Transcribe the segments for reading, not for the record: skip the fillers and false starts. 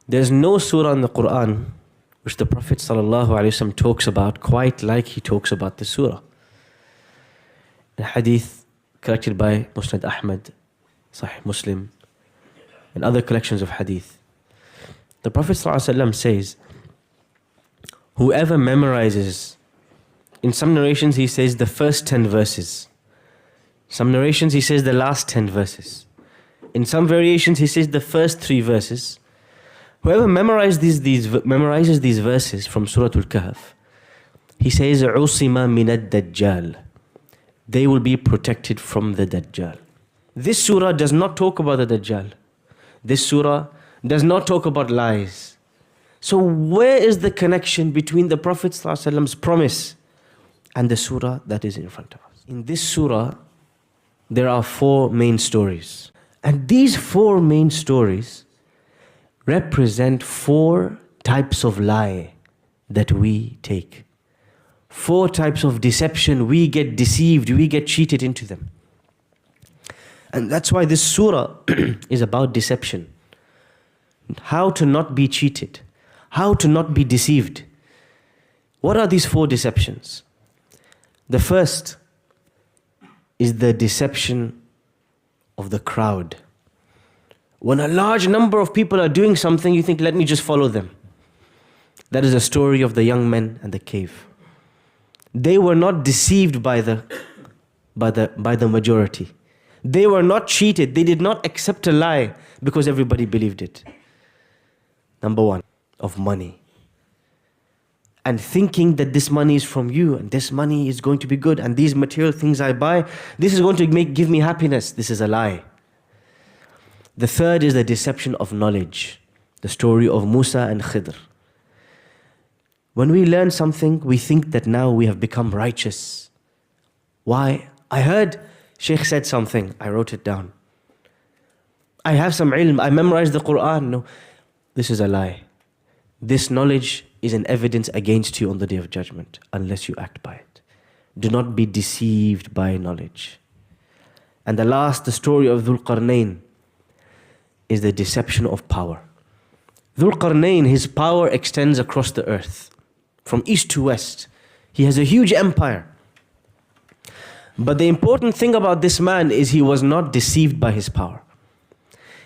There's no surah in the Quran which the Prophet ﷺ talks about quite like he talks about the surah. A hadith collected by Musnad Ahmad, Sahih Muslim, and other collections of hadith. The Prophet ﷺ says, whoever memorizes, in some narrations he says the first 10 verses. Some narrations he says the last 10 verses. In some variations he says the first 3 verses. Whoever memorizes these verses from Surah Kahf, he says, عُصِمَ مِنَ الدَّجَّالِ, they will be protected from the Dajjal. This surah does not talk about the Dajjal. This surah does not talk about lies. So where is the connection between the Prophet ﷺ's promise and the surah that is in front of us? In this surah, there are 4 main stories. And these 4 main stories represent 4 types of lie that we take. 4 types of deception. We get deceived, we get cheated into them. And that's why this surah is about deception. How to not be cheated. How to not be deceived. What are these 4 deceptions? The first is the deception of the crowd. When a large number of people are doing something, you think, let me just follow them. That is the story of the young men and the cave. They were not deceived by the majority. They were not cheated. They did not accept a lie because everybody believed it. Number 1, of money. And thinking that this money is from you and this money is going to be good and these material things I buy, this is going to give me happiness. This is a lie. The third is the deception of knowledge. The story of Musa and Khidr. When we learn something, we think that now we have become righteous. Why? I heard Shaykh said something. I wrote it down. I have some ilm. I memorized the Quran. No, this is a lie. This knowledge is an evidence against you on the Day of Judgment unless you act by it. Do not be deceived by knowledge. And the last, the story of Dhul Qarnayn, is the deception of power. Dhul Qarnayn, his power extends across the earth, from east to west. He has a huge empire. But the important thing about this man is he was not deceived by his power.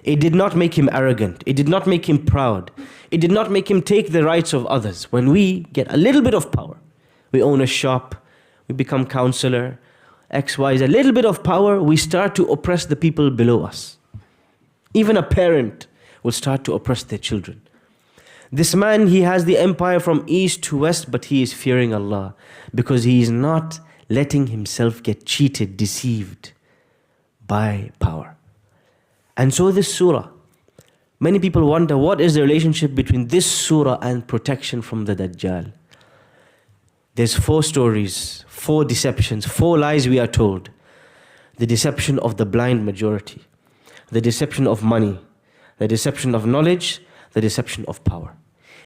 It did not make him arrogant. It did not make him proud. It did not make him take the rights of others. When we get a little bit of power, we own a shop, we become counselor, X, Y, Z, a little bit of power, we start to oppress the people below us. Even a parent will start to oppress their children. This man, he has the empire from east to west, but he is fearing Allah because he is not letting himself get cheated, deceived by power. And so this surah, many people wonder what is the relationship between this surah and protection from the Dajjal. There's 4 stories, 4 deceptions, 4 lies we are told. The deception of the blind majority, the deception of money, the deception of knowledge, the deception of power.